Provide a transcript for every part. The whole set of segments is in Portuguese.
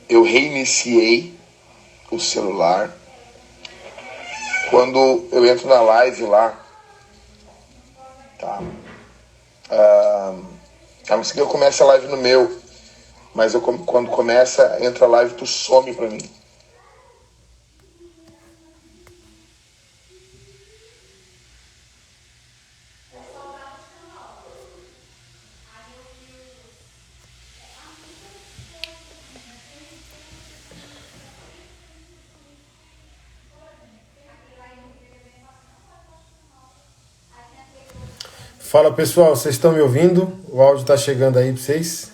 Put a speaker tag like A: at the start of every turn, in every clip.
A: eu reiniciei o celular. Quando eu entro na live lá, tá? A não ser que eu comece a live no meu, mas quando começa, entra a live, tu some pra mim.
B: Fala pessoal, vocês estão me ouvindo? O áudio está chegando aí para vocês?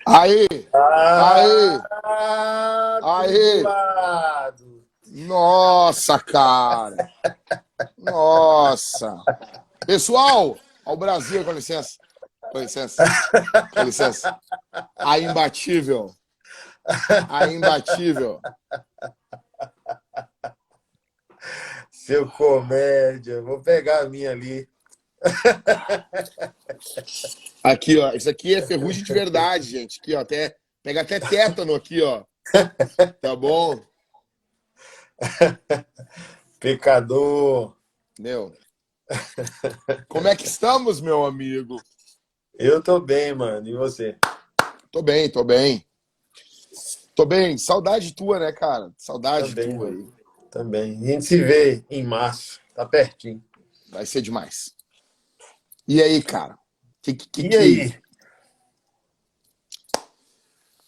A: Aê! Aê! Aê!
B: Atribulado!
A: Nossa, cara! Nossa! Pessoal, ao Brasil, com licença. Com licença. Com licença. A imbatível. A imbatível.
B: Seu comédia, vou pegar a minha ali.
A: Aqui, ó. Isso aqui é ferrugem de verdade, gente. Aqui, ó. Pega até tétano aqui, ó. Tá bom?
B: Pecador.
A: Meu. Como é que estamos, meu amigo?
B: Eu tô bem, mano. E você?
A: Tô bem, tô bem. Tô bem. Saudade tua, né, cara? Saudade
B: Também,
A: tua
B: mano.
A: aí.
B: Também. A gente se vê em março. Tá pertinho.
A: Vai ser demais. E aí, cara?
B: E aí?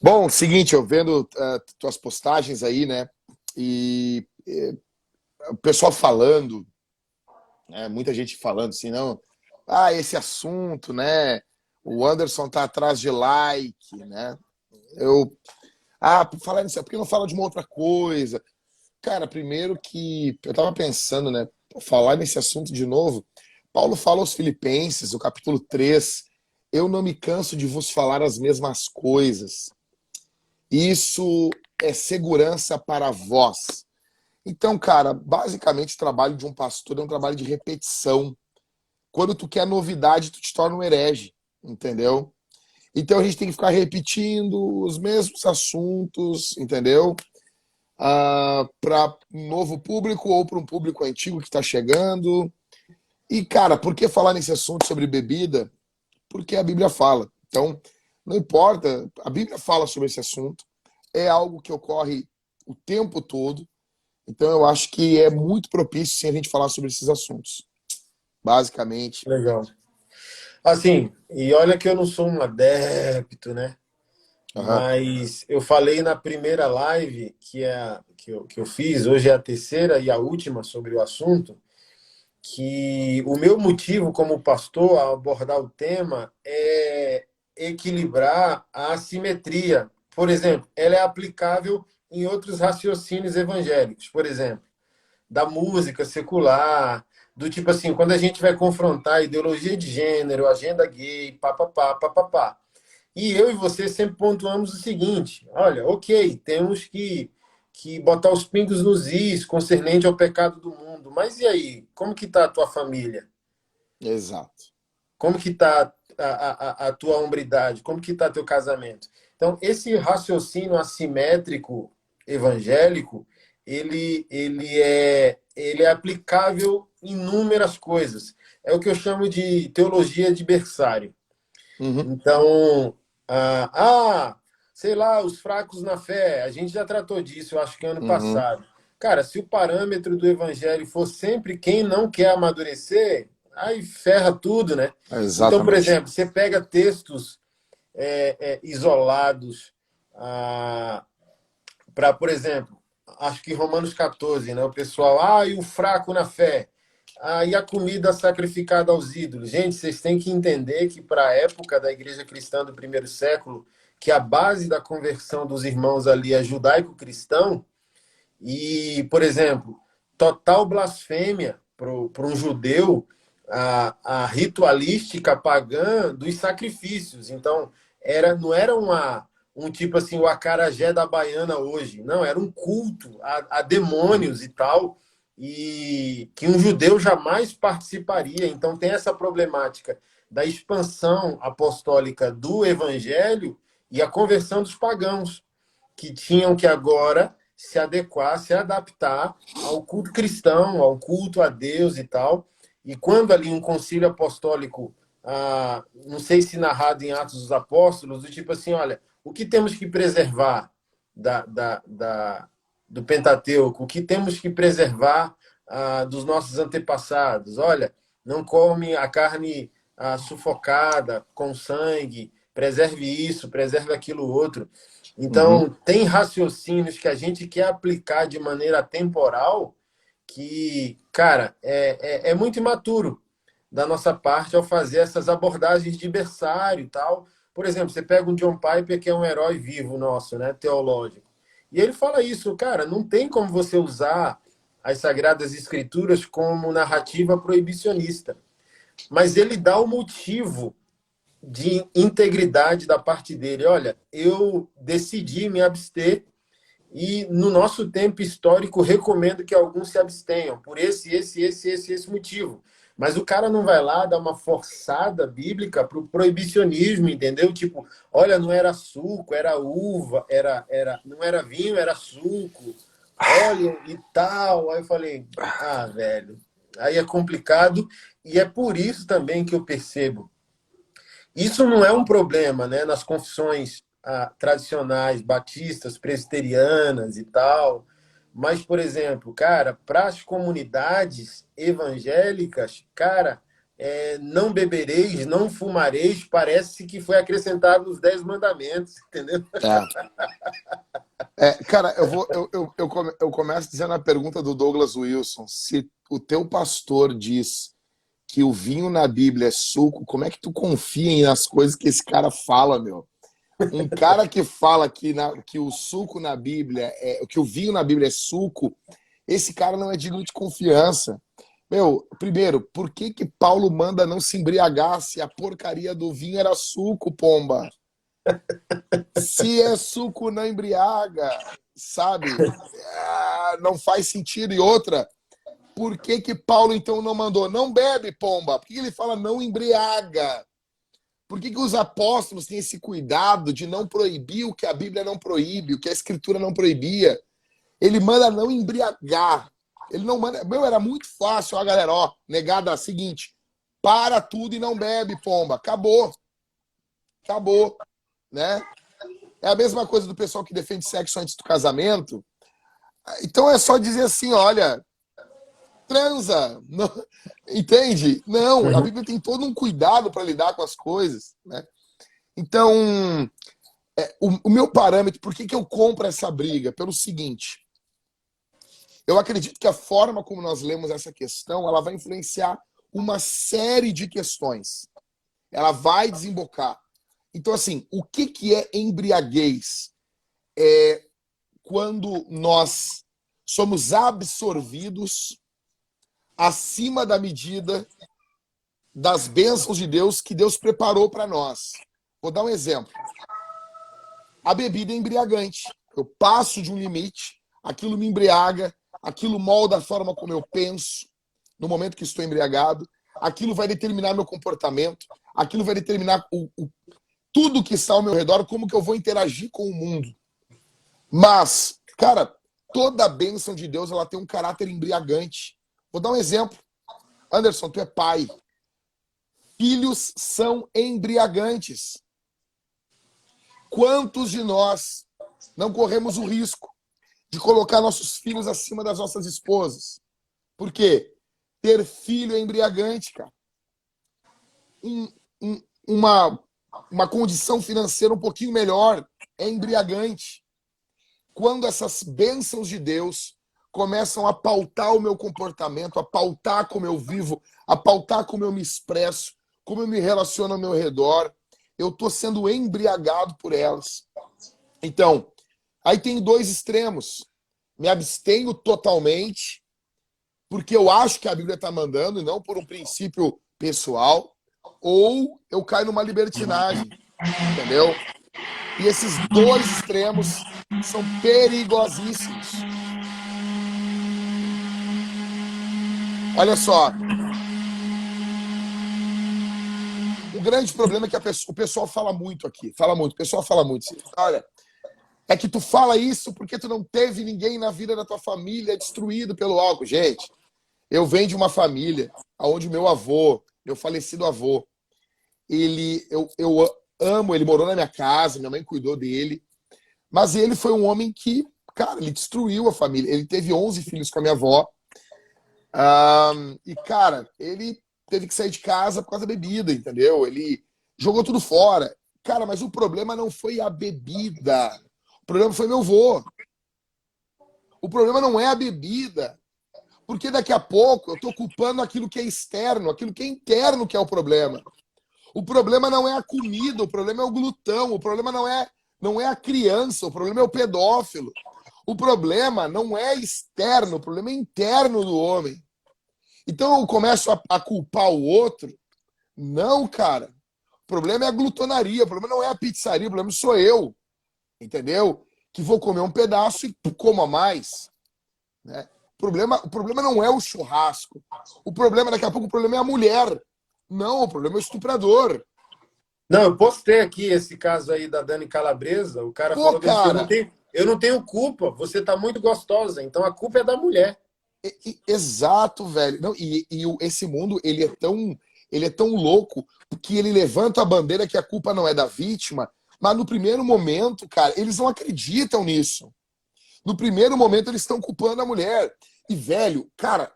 A: Bom, seguinte, eu vendo tuas postagens aí, né? E o pessoal falando, né, muita gente falando assim, não, esse assunto, né? O Anderson tá atrás de like, né? Por falar nisso, por que não fala de uma outra coisa? Cara, primeiro que eu tava pensando, né? Por falar nesse assunto de novo, Paulo fala aos Filipenses, o capítulo 3, eu não me canso de vos falar as mesmas coisas. Isso é segurança para vós. Então, cara, basicamente o trabalho de um pastor é um trabalho de repetição. Quando tu quer novidade, tu te torna um herege, entendeu? Então a gente tem que ficar repetindo os mesmos assuntos, entendeu? Para um novo público ou para um público antigo que está chegando. E, cara, por que falar nesse assunto sobre bebida? Porque a Bíblia fala. Então, não importa, a Bíblia fala sobre esse assunto, é algo que ocorre o tempo todo. Então, eu acho que é muito propício sim, a gente falar sobre esses assuntos. Basicamente.
B: Legal. Assim, e olha que eu não sou um adepto, né?
A: Aham.
B: Mas eu falei na primeira live que eu fiz, hoje é a terceira e a última sobre o assunto, que o meu motivo como pastor ao abordar o tema é equilibrar a assimetria. Por exemplo, ela é aplicável em outros raciocínios evangélicos, por exemplo, da música secular, do tipo assim, quando a gente vai confrontar ideologia de gênero, agenda gay, papapá, papapá. E eu e você sempre pontuamos o seguinte: olha, ok, temos que botar os pingos nos is concernente ao pecado do mundo. Mas e aí? Como que está a tua família?
A: Exato.
B: Como que está a tua hombridade? Como que está teu casamento? Então, esse raciocínio assimétrico evangélico, ele é aplicável em inúmeras coisas. É o que eu chamo de teologia de berçário.
A: Uhum.
B: Então, ah, ah, sei lá, os fracos na fé, a gente já tratou disso, eu acho que ano
A: Uhum.
B: passado. Cara, se o parâmetro do evangelho for sempre quem não quer amadurecer, aí ferra tudo, né? Então, por
A: Exatamente.
B: exemplo, você pega textos isolados para, por exemplo, acho que Romanos 14, né? O pessoal, e o fraco na fé. E a comida sacrificada aos ídolos. Gente, vocês têm que entender que para a época da igreja cristã do primeiro século, que a base da conversão dos irmãos ali é judaico-cristão, e, por exemplo, total blasfêmia para um judeu a ritualística pagã dos sacrifícios. Então, não era um tipo assim, o acarajé da baiana hoje. Não, era um culto a demônios e tal, e que um judeu jamais participaria. Então tem essa problemática da expansão apostólica do evangelho e a conversão dos pagãos, que tinham que agora se adequar, se adaptar ao culto cristão, ao culto a Deus e tal. E quando ali um concílio apostólico, não sei se narrado em Atos dos Apóstolos, do tipo assim, olha, o que temos que preservar do Pentateuco, o que temos que preservar dos nossos antepassados? Olha, não come a carne sufocada, com sangue, preserve isso, preserve aquilo outro. Então, tem raciocínios que a gente quer aplicar de maneira temporal que, cara, é muito imaturo da nossa parte ao fazer essas abordagens de berçário e tal. Por exemplo, você pega um John Piper, que é um herói vivo nosso, né, teológico. E ele fala isso, cara, não tem como você usar as Sagradas Escrituras como narrativa proibicionista. Mas ele dá o motivo de integridade da parte dele. Olha, eu decidi me abster e no nosso tempo histórico recomendo que alguns se abstenham por esse motivo. Mas o cara não vai lá dar uma forçada bíblica para o proibicionismo, entendeu? Tipo, olha, não era suco, era uva, não era vinho, era suco, óleo e tal. Aí eu falei, velho, aí é complicado e é por isso também que eu percebo. Isso não é um problema, né, nas confissões tradicionais, batistas, presbiterianas e tal. Mas, por exemplo, cara, para as comunidades evangélicas, cara, não bebereis, não fumareis, parece que foi acrescentado nos 10 mandamentos, entendeu?
A: Cara, eu começo dizendo a pergunta do Douglas Wilson. Se o teu pastor diz que o vinho na Bíblia é suco, como é que tu confia nas coisas que esse cara fala, meu? Um cara que fala que o suco na Bíblia que o vinho na Bíblia é suco, esse cara não é digno de confiança. Meu, primeiro, por que Paulo manda não se embriagar se a porcaria do vinho era suco, pomba? Se é suco, não embriaga, sabe? Não faz sentido. E outra, por que Paulo então não mandou? Não bebe, pomba. Por que ele fala não embriaga? Por que os apóstolos têm esse cuidado de não proibir o que a Bíblia não proíbe, o que a Escritura não proibia? Ele manda não embriagar. Ele não manda. Meu, era muito fácil, ó, galera, ó, negada, seguinte, para tudo e não bebe, pomba. Acabou. Acabou, né? É a mesma coisa do pessoal que defende sexo antes do casamento. Então é só dizer assim, olha, transa, não, entende? Não, a Bíblia tem todo um cuidado para lidar com as coisas, né? Então, o meu parâmetro, por que eu compro essa briga? Pelo seguinte, eu acredito que a forma como nós lemos essa questão, ela vai influenciar uma série de questões. Ela vai desembocar. Então, assim, o que é embriaguez? É quando nós somos absorvidos acima da medida das bênçãos de Deus que Deus preparou para nós. Vou dar um exemplo. A bebida é embriagante. Eu passo de um limite, aquilo me embriaga, aquilo molda a forma como eu penso no momento que estou embriagado, aquilo vai determinar meu comportamento, aquilo vai determinar tudo que está ao meu redor, como que eu vou interagir com o mundo. Mas, cara, toda a bênção de Deus ela tem um caráter embriagante. Vou dar um exemplo. Anderson, tu é pai. Filhos são embriagantes. Quantos de nós não corremos o risco de colocar nossos filhos acima das nossas esposas? Por quê? Ter filho é embriagante, cara. Uma condição financeira um pouquinho melhor é embriagante. Quando essas bênçãos de Deus começam a pautar o meu comportamento, a pautar como eu vivo, a pautar como eu me expresso, como eu me relaciono ao meu redor, eu estou sendo embriagado por elas. Então, aí tem dois extremos. Me abstenho totalmente, porque eu acho que a Bíblia está mandando, e não por um princípio pessoal, ou eu caio numa libertinagem, entendeu? E esses dois extremos são perigosíssimos. Olha só. O grande problema é que o pessoal fala muito aqui. Fala muito. O pessoal fala muito. Olha, é que tu fala isso porque tu não teve ninguém na vida da tua família destruído pelo álcool. Gente, eu venho de uma família onde meu avô, meu falecido avô, eu amo, ele morou na minha casa, minha mãe cuidou dele, mas ele foi um homem que, cara, ele destruiu a família. Ele teve 11 filhos com a minha avó. E, cara, ele teve que sair de casa por causa da bebida, entendeu? Ele jogou tudo fora. Cara, mas o problema não foi a bebida. O problema foi meu avô. O problema não é a bebida. Porque daqui a pouco eu tô culpando aquilo que é externo, aquilo que é interno que é o problema. O problema não é a comida, o problema é o glutão, o problema não é a criança, o problema é o pedófilo. O problema não é externo, o problema é interno do homem. Então eu começo a culpar o outro. Não, cara. O problema é a glutonaria, o problema não é a pizzaria, o problema sou eu. Entendeu? Que vou comer um pedaço e como a mais. Né? O problema não é o churrasco. O problema, daqui a pouco, o problema é a mulher. Não, o problema é o estuprador.
B: Não, eu postei aqui esse caso aí da Dani Calabresa. O cara
A: Pô,
B: falou bem assim,
A: cara,
B: eu não tenho culpa, você tá muito gostosa, então a culpa é da mulher.
A: exato, velho. Não, esse mundo, ele é tão louco que ele levanta a bandeira que a culpa não é da vítima, mas no primeiro momento, cara, eles não acreditam nisso. No primeiro momento, eles estão culpando a mulher. E, velho, cara,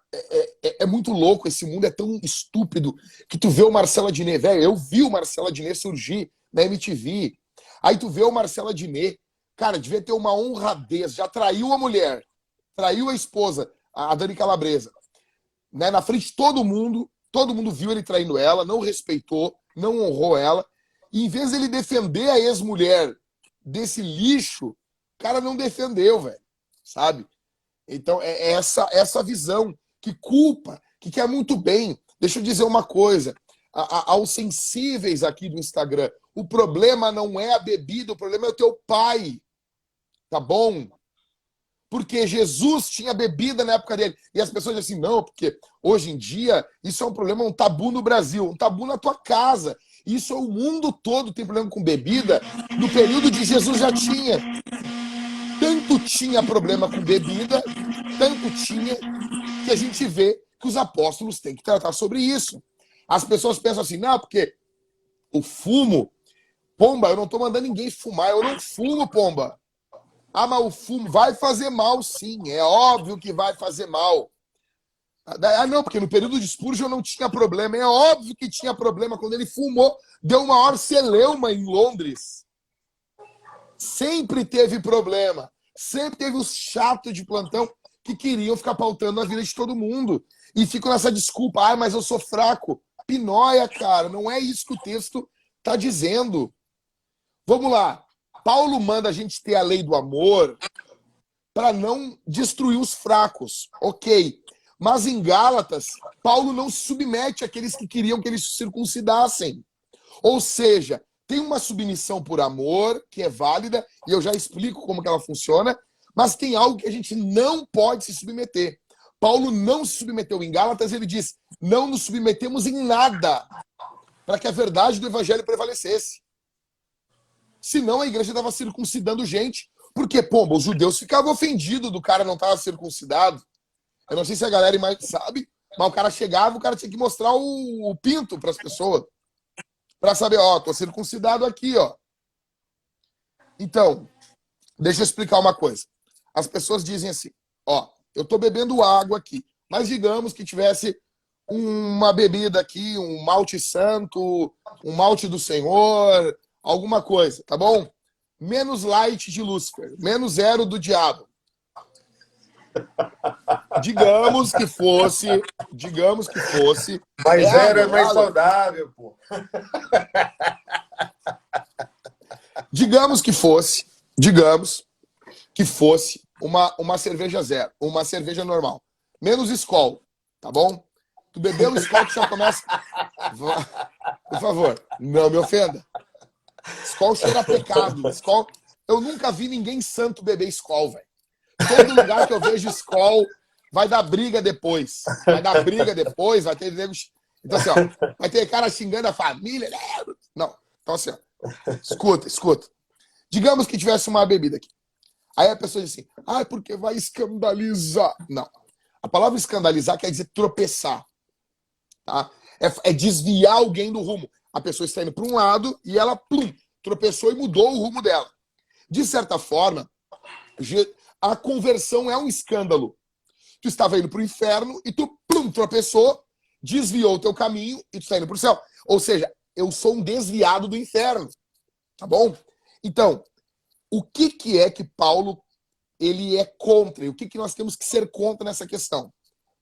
A: é muito louco. Esse mundo é tão estúpido que tu vê o Marcelo Adnet, velho. Eu vi o Marcelo Adnet surgir na MTV. Aí tu vê o Marcelo Adnet, cara, devia ter uma honradez. Já traiu a mulher, traiu a esposa, a Dani Calabresa, né? Na frente de todo mundo viu ele traindo ela, não respeitou, não honrou ela. E em vez dele defender a ex-mulher desse lixo, o cara não defendeu, velho. Sabe? Então, é essa visão que culpa, que quer muito bem. Deixa eu dizer uma coisa. Aos sensíveis aqui do Instagram, o problema não é a bebida, o problema é o teu pai. Tá bom? Porque Jesus tinha bebida na época dele. E as pessoas dizem assim, não, porque hoje em dia isso é um problema, um tabu no Brasil, um tabu na tua casa. Isso é o mundo todo tem problema com bebida. No período de Jesus já tinha. Tanto tinha problema com bebida, tanto tinha, que a gente vê que os apóstolos têm que tratar sobre isso. As pessoas pensam assim, não, porque o fumo, pomba, eu não estou mandando ninguém fumar, eu não fumo, pomba. Ah, mas o fumo vai fazer mal, sim, é óbvio que vai fazer mal. Ah, não, porque no período de Spurgeon não tinha problema, é óbvio que tinha problema. Quando ele fumou, deu uma maior celeuma em Londres. Sempre teve problema. Sempre teve os chatos de plantão que queriam ficar pautando a vida de todo mundo. E ficam nessa desculpa, ah, mas eu sou fraco. Pinóia, cara, não é isso que o texto está dizendo. Vamos lá. Paulo manda a gente ter a lei do amor para não destruir os fracos. Ok. Mas em Gálatas, Paulo não se submete àqueles que queriam que eles se circuncidassem. Ou seja, tem uma submissão por amor, que é válida, e eu já explico como que ela funciona, mas tem algo que a gente não pode se submeter. Paulo não se submeteu em Gálatas, ele diz, não nos submetemos em nada para que a verdade do evangelho prevalecesse. Senão a igreja estava circuncidando gente, porque, pomba, os judeus ficavam ofendidos do cara não estar circuncidado. Eu não sei se a galera mais sabe, mas o cara chegava, o cara tinha que mostrar o pinto para as pessoas. Para saber, ó, tô circuncidado aqui, ó. Então, deixa eu explicar uma coisa. As pessoas dizem assim, ó, eu tô bebendo água aqui, mas digamos que tivesse uma bebida aqui, um malte santo, um malte do Senhor, alguma coisa, tá bom? Menos light de Lúcifer, menos zero do diabo. Digamos que fosse.
B: Mas zero é
A: água,
B: mais
A: água.
B: saudável, pô.
A: Digamos que fosse uma cerveja zero, uma cerveja normal. Menos Skol, tá bom? Tu bebeu o Skol, tu já começa... Por favor, não me ofenda. Skol cheira a pecado. Skol... Eu nunca vi ninguém santo beber Skol, velho. Todo lugar que eu vejo Skol vai dar briga depois. Vai dar briga depois, vai ter nego... Então, assim, ó, vai ter cara xingando a família. Não. Então, assim, ó, escuta. Digamos que tivesse uma bebida aqui. Aí a pessoa diz assim, porque vai escandalizar. Não. A palavra escandalizar quer dizer tropeçar. Tá? É desviar alguém do rumo. A pessoa está indo para um lado e ela, plum, tropeçou e mudou o rumo dela. De certa forma, a conversão é um escândalo. Tu estava indo para o inferno e tu, plum, tropeçou, desviou o teu caminho e tu está indo para o céu. Ou seja, eu sou um desviado do inferno. Tá bom? Então, o que é que Paulo ele é contra? E o que nós temos que ser contra nessa questão?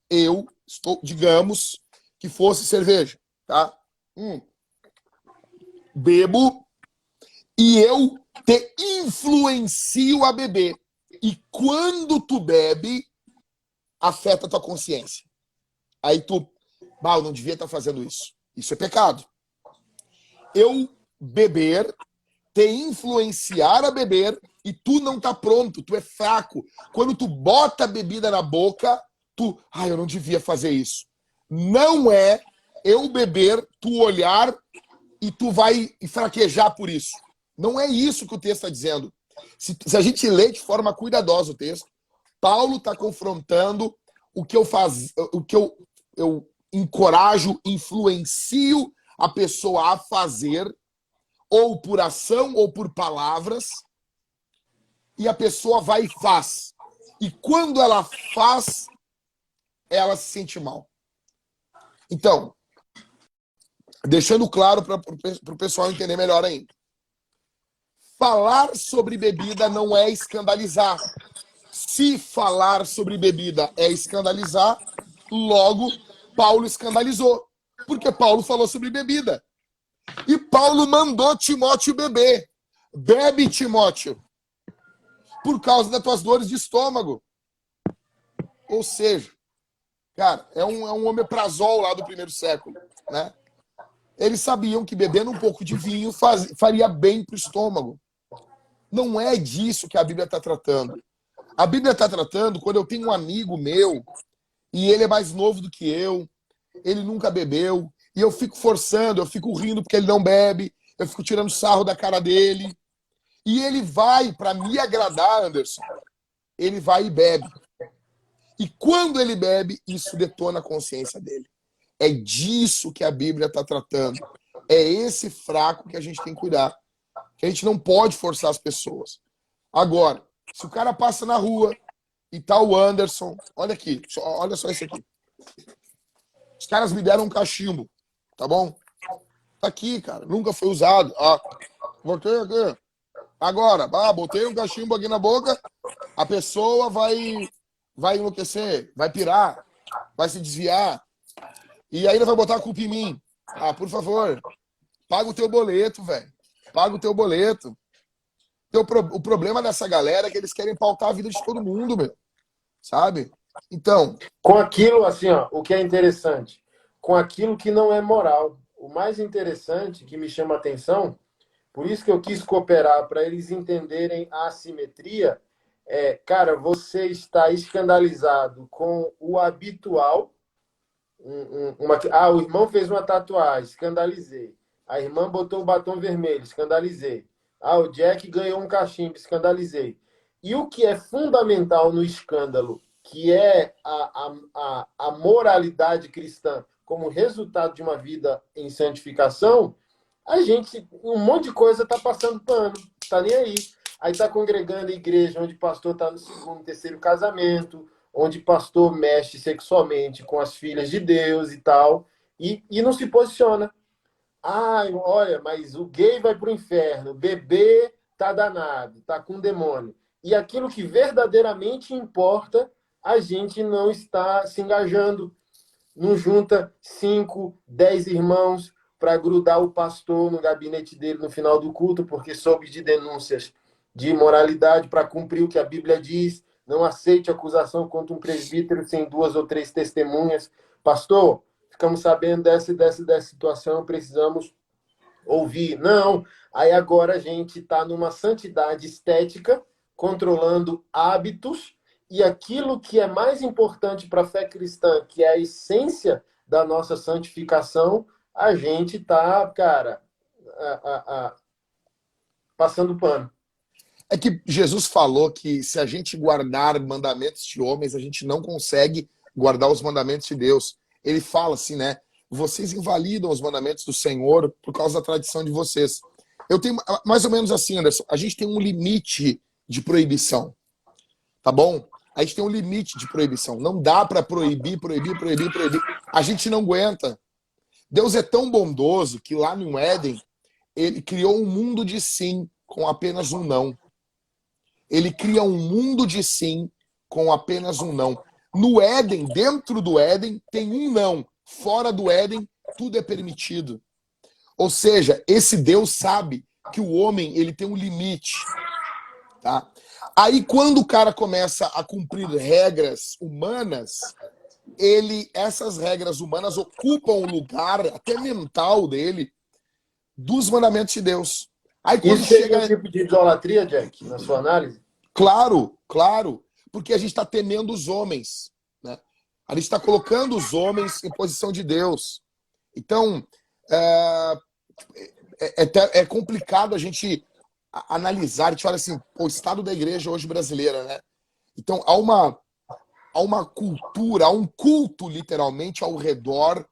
A: Eu estou, digamos, que fosse cerveja, tá? Bebo e eu te influencio a beber. E quando tu bebe, afeta a tua consciência. Aí tu, eu não devia estar fazendo isso. Isso é pecado. Eu beber, te influenciar a beber e tu não tá pronto, tu é fraco. Quando tu bota a bebida na boca, tu, eu não devia fazer isso. Não é eu beber, tu olhar e tu vai fraquejar por isso. Não é isso que o texto está dizendo. Se a gente lê de forma cuidadosa o texto, Paulo está confrontando o que eu faço, o que eu encorajo, influencio a pessoa a fazer, ou por ação ou por palavras, e a pessoa vai e faz. E quando ela faz, ela se sente mal. Então, deixando claro para o pessoal entender melhor ainda. Falar sobre bebida não é escandalizar. Se falar sobre bebida é escandalizar, logo Paulo escandalizou. Porque Paulo falou sobre bebida. E Paulo mandou Timóteo beber. Bebe, Timóteo, por causa das tuas dores de estômago. Ou seja, cara, é um omeprazol lá do primeiro século, né? Eles sabiam que bebendo um pouco de vinho faria bem para o estômago. Não é disso que a Bíblia está tratando. A Bíblia está tratando quando eu tenho um amigo meu e ele é mais novo do que eu, ele nunca bebeu, e eu fico forçando, eu fico rindo porque ele não bebe, eu fico tirando sarro da cara dele. E ele vai, para me agradar, Anderson, ele vai e bebe. E quando ele bebe, isso detona a consciência dele. É disso que a Bíblia está tratando. É esse fraco que a gente tem que cuidar. Que a gente não pode forçar as pessoas. Agora, se o cara passa na rua e tá o Anderson, olha aqui, olha só isso aqui. Os caras me deram um cachimbo, tá bom? Tá aqui, cara, nunca foi usado. Botei aqui. Agora, botei um cachimbo aqui na boca, a pessoa vai enlouquecer, vai pirar, vai se desviar. E aí ele vai botar a culpa em mim. Por favor, paga o teu boleto, velho. Paga o teu boleto. O problema dessa galera é que eles querem pautar a vida de todo mundo, meu. Sabe? Então...
B: Com aquilo, assim, ó, o que é interessante, com aquilo que não é moral. O mais interessante, que me chama a atenção, por isso que eu quis cooperar, para eles entenderem a assimetria, cara, você está escandalizado com o habitual. O irmão fez uma tatuagem, escandalizei. A irmã botou o batom vermelho, escandalizei. O Jack ganhou um cachimbo, escandalizei. E o que é fundamental no escândalo, que é a moralidade cristã como resultado de uma vida em santificação, a gente, um monte de coisa está passando pano, está nem aí. Aí está congregando a igreja onde o pastor está no segundo, terceiro casamento, onde pastor mexe sexualmente com as filhas de Deus e tal, e não se posiciona. Olha, mas o gay vai para o inferno, o bebê tá danado, tá com demônio. E aquilo que verdadeiramente importa, a gente não está se engajando. Não junta 5, 10 irmãos para grudar o pastor no gabinete dele no final do culto, porque soube de denúncias de imoralidade, para cumprir o que a Bíblia diz. Não aceite acusação contra um presbítero sem 2 ou 3 testemunhas. Pastor, ficamos sabendo dessa situação, precisamos ouvir. Não. Aí agora a gente está numa santidade estética, controlando hábitos, e aquilo que é mais importante para a fé cristã, que é a essência da nossa santificação, a gente está, cara, passando pano.
A: É que Jesus falou que se a gente guardar mandamentos de homens, a gente não consegue guardar os mandamentos de Deus. Ele fala assim, né? Vocês invalidam os mandamentos do Senhor por causa da tradição de vocês. Eu tenho mais ou menos assim, Anderson. A gente tem um limite de proibição, tá bom? A gente tem um limite de proibição. Não dá para proibir. A gente não aguenta. Deus é tão bondoso que lá no Éden, ele criou um mundo de sim com apenas um não. Ele cria um mundo de sim com apenas um não. No Éden, dentro do Éden, tem um não. Fora do Éden, tudo é permitido. Ou seja, esse Deus sabe que o homem ele tem um limite. Tá? Aí, quando o cara começa a cumprir regras humanas, essas regras humanas ocupam o lugar, até mental dele, dos mandamentos de Deus. Aí, quando
B: Isso seria
A: chega...
B: um tipo de idolatria, Jack, na sua análise?
A: Claro, claro, porque a gente está temendo os homens, né? A gente está colocando os homens em posição de Deus. Então, é complicado a gente analisar, a gente fala assim, o estado da igreja hoje brasileira, né? Então, há uma cultura, há um culto, literalmente, ao redor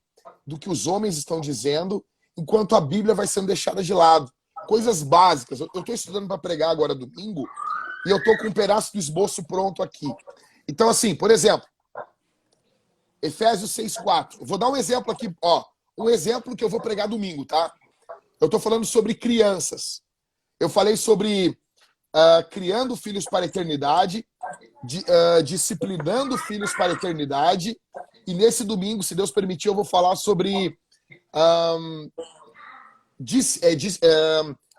A: do que os homens estão dizendo, enquanto a Bíblia vai sendo deixada de lado. Coisas básicas. Eu estou estudando para pregar agora domingo, e eu estou com um pedaço do esboço pronto aqui. Então, assim, por exemplo, Efésios 6:4. Vou dar um exemplo aqui, ó. Um exemplo que eu vou pregar domingo, tá? Eu estou falando sobre crianças. Eu falei sobre criando filhos para a eternidade, disciplinando filhos para a eternidade. E nesse domingo, se Deus permitir, eu vou falar sobre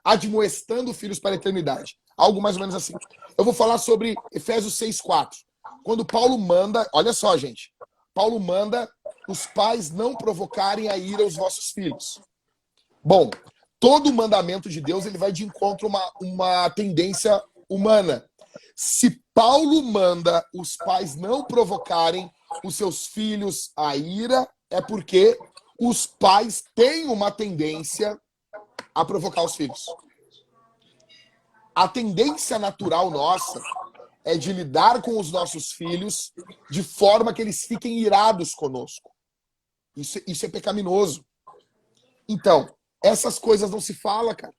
A: admoestando filhos para a eternidade. Algo mais ou menos assim. Eu vou falar sobre Efésios 6:4. Quando Paulo manda, olha só, gente. Paulo manda os pais não provocarem a ira aos vossos filhos. Bom, todo mandamento de Deus ele vai de encontro a uma tendência humana. Se Paulo manda os pais não provocarem os seus filhos a ira, é porque os pais têm uma tendência a provocar os filhos. A tendência natural nossa é de lidar com os nossos filhos de forma que eles fiquem irados conosco. Isso é pecaminoso. Então, essas coisas não se fala, cara.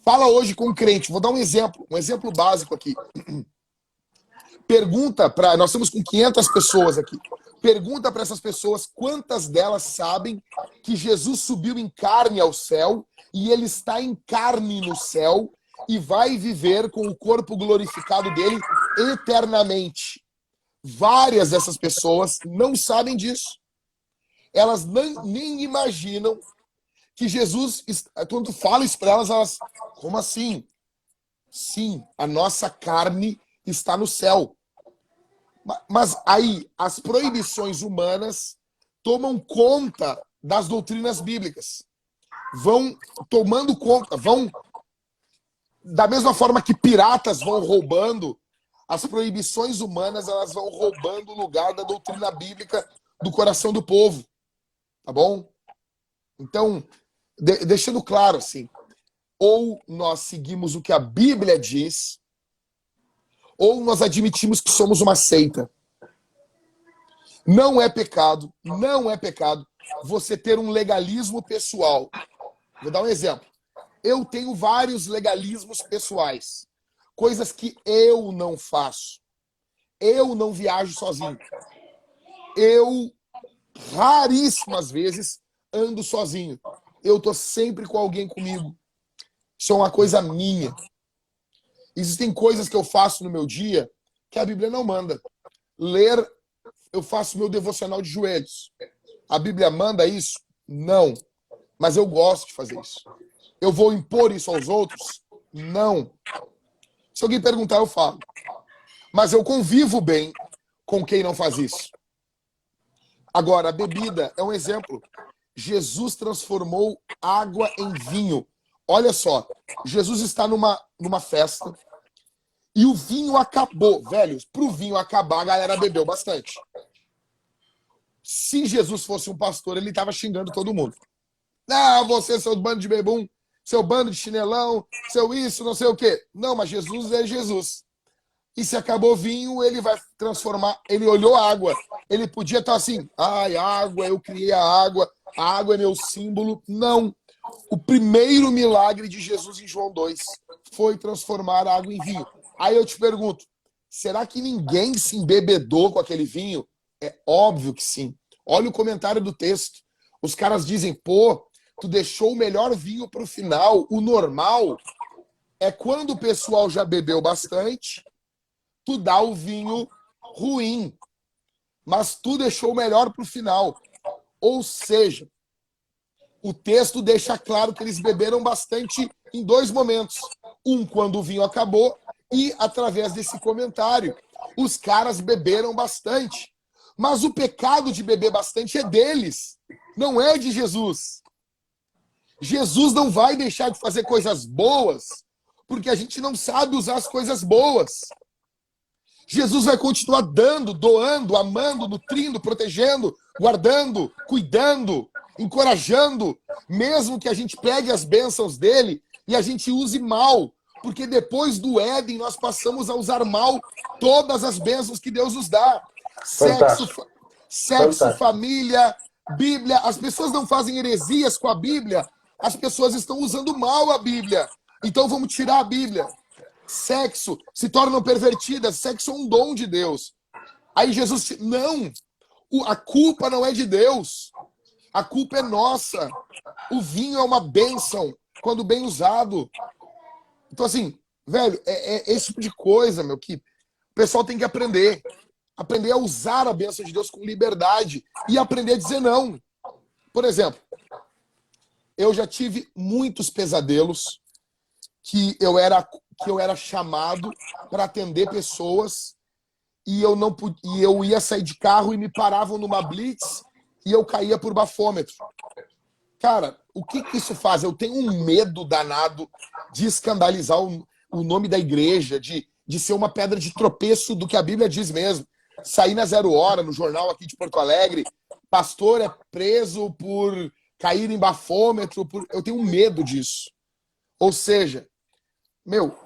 A: Fala hoje com um crente. Vou dar um exemplo básico aqui. Pergunta para... Nós estamos com 500 pessoas aqui. Pergunta para essas pessoas quantas delas sabem que Jesus subiu em carne ao céu e ele está em carne no céu e vai viver com o corpo glorificado dele eternamente. Várias dessas pessoas não sabem disso. Elas nem imaginam que Jesus, quando fala isso para elas, como assim? Sim, a nossa carne está no céu. Mas aí, as proibições humanas tomam conta das doutrinas bíblicas. Vão tomando conta, vão... Da mesma forma que piratas vão roubando, as proibições humanas elas vão roubando o lugar da doutrina bíblica do coração do povo. Tá bom? Então, deixando claro assim, ou nós seguimos o que a Bíblia diz, ou nós admitimos que somos uma seita. Não é pecado você ter um legalismo pessoal. Vou dar um exemplo. Eu tenho vários legalismos pessoais. Coisas que eu não faço. Eu não viajo sozinho. Eu, raríssimas vezes, ando sozinho. Eu tô sempre com alguém comigo. Isso é uma coisa minha. Existem coisas que eu faço no meu dia que a Bíblia não manda. Ler, eu faço meu devocional de joelhos. A Bíblia manda isso? Não. Mas eu gosto de fazer isso. Eu vou impor isso aos outros? Não. Se alguém perguntar, eu falo. Mas eu convivo bem com quem não faz isso. Agora, a bebida é um exemplo. Jesus transformou água em vinho. Olha só, Jesus está numa festa e o vinho acabou. Velho, pro vinho acabar, a galera bebeu bastante. Se Jesus fosse um pastor, ele estava xingando todo mundo. Ah, você, seu bando de bebum, seu bando de chinelão, seu isso, não sei o quê. Não, mas Jesus é Jesus. E se acabou o vinho, ele vai transformar. Ele olhou a água. Ele podia estar assim, ai, água, eu criei a água é meu símbolo. Não. O primeiro milagre de Jesus em João 2 foi transformar a água em vinho. Aí eu te pergunto, será que ninguém se embebedou com aquele vinho? É óbvio que sim. Olha o comentário do texto. Os caras dizem, pô, tu deixou o melhor vinho para o final. O normal é quando o pessoal já bebeu bastante, tu dá o vinho ruim. Mas tu deixou o melhor para o final. Ou seja, o texto deixa claro que eles beberam bastante em dois momentos. Um, quando o vinho acabou, e através desse comentário. Os caras beberam bastante. Mas o pecado de beber bastante é deles, não é de Jesus. Jesus não vai deixar de fazer coisas boas, porque a gente não sabe usar as coisas boas. Jesus vai continuar dando, doando, amando, nutrindo, protegendo, guardando, cuidando, encorajando, mesmo que a gente pegue as bênçãos dele e a gente use mal, porque depois do Éden nós passamos a usar mal todas as bênçãos que Deus nos dá. Sexo, família, Bíblia. As pessoas não fazem heresias com a Bíblia, as pessoas estão usando mal a Bíblia. Então vamos tirar a Bíblia. Sexo, se tornam pervertidas, sexo é um dom de Deus. Aí Jesus, não, a culpa não é de Deus, a culpa é nossa. O vinho é uma bênção, quando bem usado. Então assim, velho, é esse tipo de coisa, meu, que o pessoal tem que aprender. Aprender a usar a bênção de Deus com liberdade e aprender a dizer não. Por exemplo, eu já tive muitos pesadelos que eu era chamado para atender pessoas e eu ia sair de carro e me paravam numa blitz e eu caía por bafômetro. Cara, o que isso faz? Eu tenho um medo danado de escandalizar o nome da igreja, de ser uma pedra de tropeço do que a Bíblia diz mesmo. Saí na 0 Hora, no jornal aqui de Porto Alegre, pastor é preso por cair em bafômetro. Eu tenho medo disso. Ou seja, meu,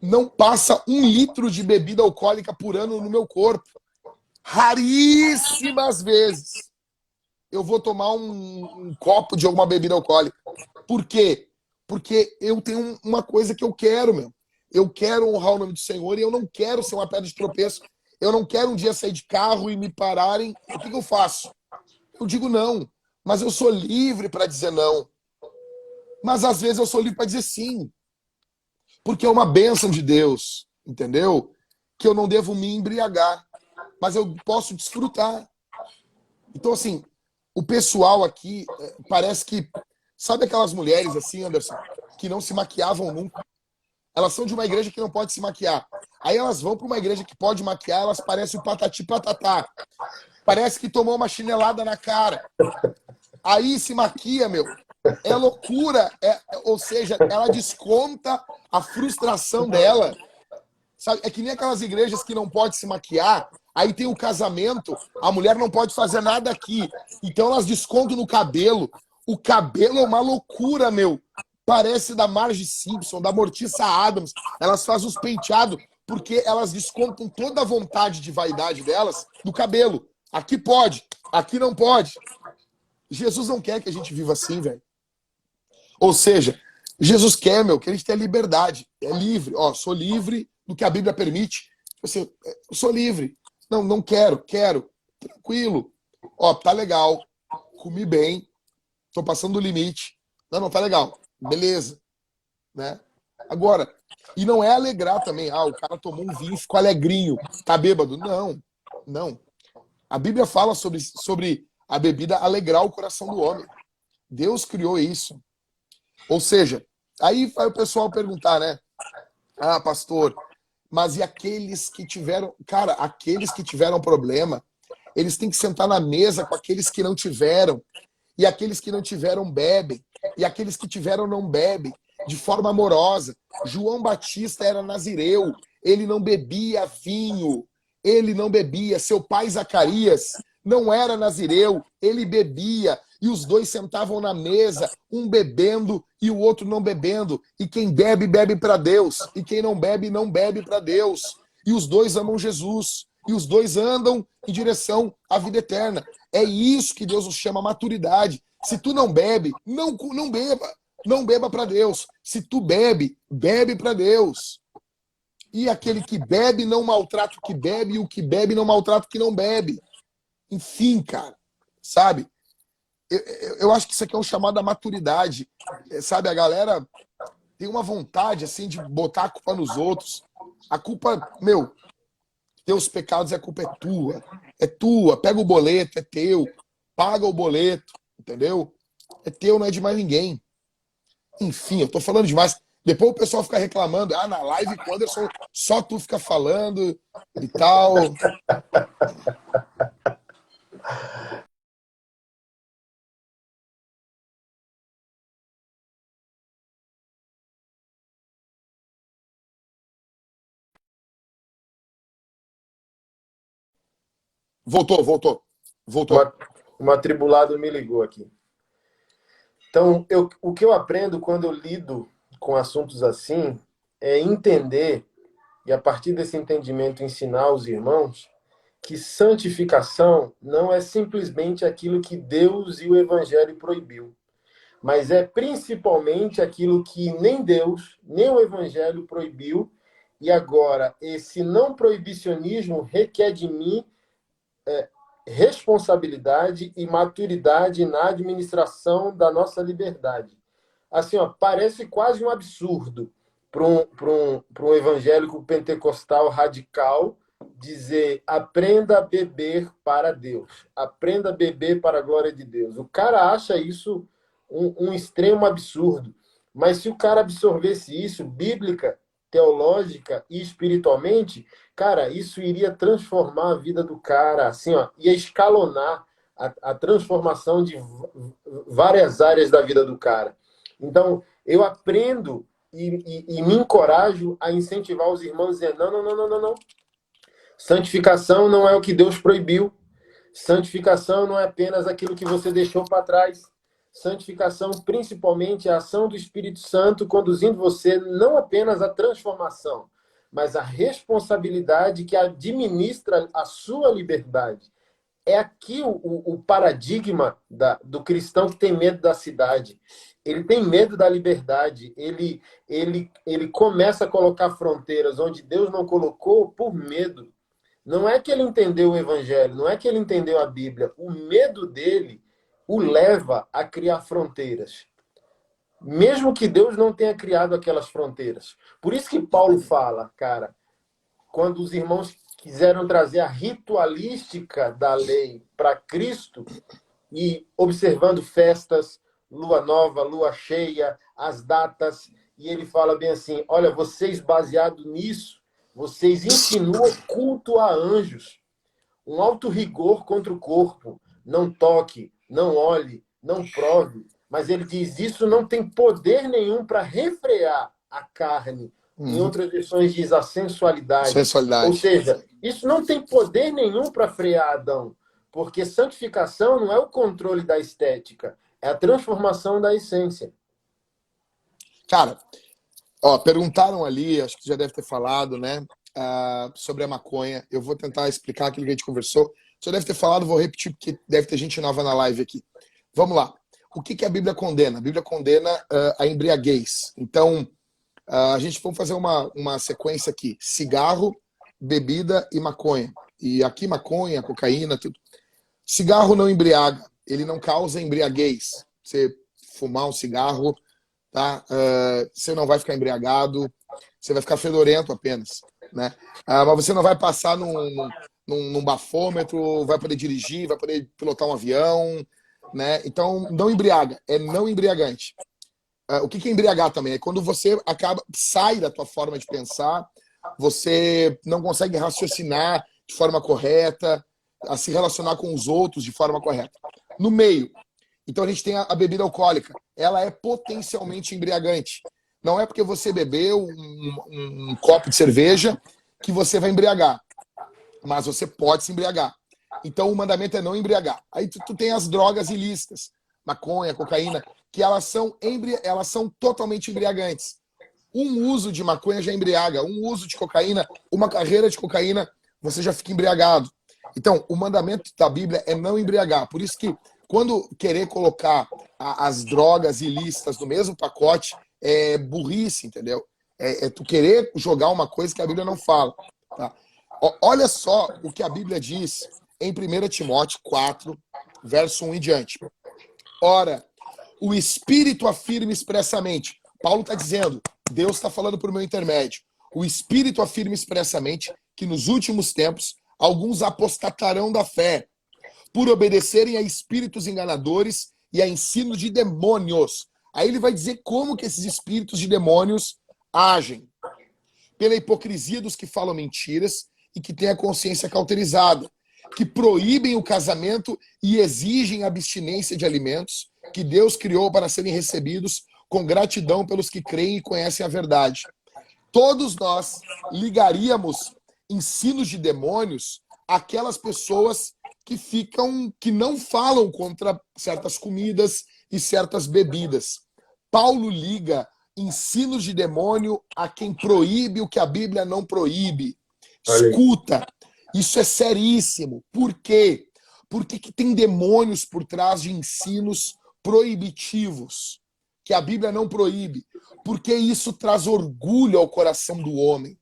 A: não passa 1 litro de bebida alcoólica por ano no meu corpo. Raríssimas vezes eu vou tomar um copo de alguma bebida alcoólica. Por quê? Porque eu tenho uma coisa que eu quero, meu. Eu quero honrar o nome do Senhor e eu não quero ser uma pedra de tropeço. Eu não quero um dia sair de carro e me pararem. O que eu faço? Eu digo não. Mas eu sou livre para dizer não. Mas às vezes eu sou livre para dizer sim. Porque é uma bênção de Deus, entendeu? Que eu não devo me embriagar. Mas eu posso desfrutar. Então, assim, o pessoal aqui parece que... Sabe aquelas mulheres assim, Anderson, que não se maquiavam nunca? Elas são de uma igreja que não pode se maquiar. Aí elas vão para uma igreja que pode maquiar, elas parecem o patati patatá. Parece que tomou uma chinelada na cara. Aí se maquia, meu. É loucura. Ou seja, ela desconta a frustração dela. Sabe? É que nem aquelas igrejas que não pode se maquiar. Aí tem o casamento, a mulher não pode fazer nada aqui. Então elas descontam no cabelo. O cabelo é uma loucura, meu. Parece da Marge Simpson, da Morticia Adams. Elas fazem os penteados porque elas descontam toda a vontade de vaidade delas no cabelo. Aqui pode, aqui não pode. Jesus não quer que a gente viva assim, velho. Ou seja, Jesus quer, meu, que a gente tenha liberdade. É livre. Ó, sou livre do que a Bíblia permite. Eu sou livre. Não quero. Tranquilo. Ó, tá legal. Comi bem. Tô passando do limite. Não, tá legal. Beleza. Né? Agora, e não é alegrar também. O cara tomou um vinho e ficou alegrinho. Tá bêbado. Não. A Bíblia fala sobre a bebida alegrar o coração do homem. Deus criou isso. Ou seja, aí vai o pessoal perguntar, né? Pastor, mas e aqueles que tiveram... Cara, aqueles que tiveram problema, eles têm que sentar na mesa com aqueles que não tiveram e aqueles que não tiveram bebem, e aqueles que tiveram não bebem, de forma amorosa. João Batista era nazireu, ele não bebia vinho, ele não bebia. Seu pai Zacarias não era nazireu, ele bebia. E os dois sentavam na mesa, um bebendo e o outro não bebendo. E quem bebe, bebe para Deus. E quem não bebe, não bebe para Deus. E os dois amam Jesus. E os dois andam em direção à vida eterna. É isso que Deus nos chama maturidade. Se tu não bebe, não beba. Não beba para Deus. Se tu bebe, bebe para Deus. E aquele que bebe não maltrata o que bebe, e o que bebe não maltrata o que não bebe. Enfim, cara, sabe? Eu acho que isso aqui é um chamado à maturidade. Sabe, a galera tem uma vontade, assim, de botar a culpa nos outros. A culpa, meu, teus pecados, a culpa é tua. É tua. Pega o boleto, é teu. Paga o boleto, entendeu? É teu, não é de mais ninguém. Enfim, eu tô falando demais. Depois o pessoal fica reclamando, na live com o Anderson só tu fica falando e tal. Voltou.
B: Uma atribulado me ligou aqui. Então, o que eu aprendo quando eu lido com assuntos assim é entender, e a partir desse entendimento ensinar aos irmãos, que santificação não é simplesmente aquilo que Deus e o Evangelho proibiu, mas é principalmente aquilo que nem Deus, nem o Evangelho proibiu, e agora esse não proibicionismo requer de mim responsabilidade e maturidade na administração da nossa liberdade. Assim, ó, parece quase um absurdo para um evangélico pentecostal radical dizer aprenda a beber para Deus, aprenda a beber para a glória de Deus. O cara acha isso um extremo absurdo, mas se o cara absorvesse isso, bíblica, teológica e espiritualmente, cara, isso iria transformar a vida do cara, assim, ó, ia escalonar a transformação de várias áreas da vida do cara. Então, eu aprendo e me encorajo a incentivar os irmãos a dizer, não. Santificação não é o que Deus proibiu. Santificação não é apenas aquilo que você deixou para trás. Santificação, principalmente, é a ação do Espírito Santo conduzindo você não apenas à transformação, mas à responsabilidade que administra a sua liberdade. É aqui o paradigma do cristão que tem medo da cidade. Ele tem medo da liberdade. Ele começa a colocar fronteiras onde Deus não colocou por medo. Não é que ele entendeu o Evangelho, não é que ele entendeu a Bíblia. O medo dele o leva a criar fronteiras. Mesmo que Deus não tenha criado aquelas fronteiras. Por isso que Paulo fala, cara, quando os irmãos quiseram trazer a ritualística da lei para Cristo e observando festas, lua nova, lua cheia, as datas, e ele fala bem assim, olha, vocês baseado nisso, vocês insinuam culto a anjos, um alto rigor contra o corpo, não toque, não olhe, não prove, mas ele diz, isso não tem poder nenhum para refrear a carne. Em outras versões diz a sensualidade. Ou seja, isso não tem poder nenhum para frear Adão, porque santificação não é o controle da estética, é a transformação da essência.
A: Cara, perguntaram ali, acho que já deve ter falado, né, sobre a maconha. Eu vou tentar explicar aquilo que a gente conversou. Já deve ter falado, vou repetir, porque deve ter gente nova na live aqui. Vamos lá. O que a Bíblia condena? A Bíblia condena a embriaguez. Então, a gente vamos fazer uma sequência aqui. Cigarro, bebida e maconha. E aqui maconha, cocaína, tudo. Cigarro não embriaga. Ele não causa embriaguez. Você fumar um cigarro, tá? Você não vai ficar embriagado. Você vai ficar fedorento apenas, né? Mas você não vai passar num bafômetro, vai poder dirigir, vai poder pilotar um avião, né? Então, não embriaga. É não embriagante. O que é embriagar também? É quando você sai da tua forma de pensar, você não consegue raciocinar de forma correta, a se relacionar com os outros de forma correta. No meio, Então a gente tem a bebida alcoólica. Ela é potencialmente embriagante. Não é porque você bebeu um copo de cerveja que você vai embriagar. Mas você pode se embriagar. Então o mandamento é não embriagar. Aí tu tem as drogas ilícitas, maconha, cocaína, que elas são totalmente embriagantes. Um uso de maconha já embriaga, um uso de cocaína, uma carreira de cocaína, você já fica embriagado. Então, o mandamento da Bíblia é não embriagar. Por isso que, quando querer colocar as drogas ilícitas no mesmo pacote, é burrice, entendeu? É tu querer jogar uma coisa que a Bíblia não fala. Tá? Olha só o que a Bíblia diz em 1 Timóteo 4, verso 1 em diante. Ora, o Espírito afirma expressamente. Paulo está dizendo, Deus está falando por meu intermédio. O Espírito afirma expressamente que nos últimos tempos alguns apostatarão da fé, por obedecerem a espíritos enganadores e a ensino de demônios. Aí ele vai dizer como que esses espíritos de demônios agem. Pela hipocrisia dos que falam mentiras e que têm a consciência cauterizada, que proíbem o casamento e exigem abstinência de alimentos que Deus criou para serem recebidos com gratidão pelos que creem e conhecem a verdade. Todos nós ligaríamos ensinos de demônios àquelas pessoas que não falam contra certas comidas e certas bebidas. Paulo liga ensinos de demônio a quem proíbe o que a Bíblia não proíbe. Escuta, isso é seríssimo. Por quê? Porque que tem demônios por trás de ensinos proibitivos, que a Bíblia não proíbe. Porque isso traz orgulho ao coração do homem.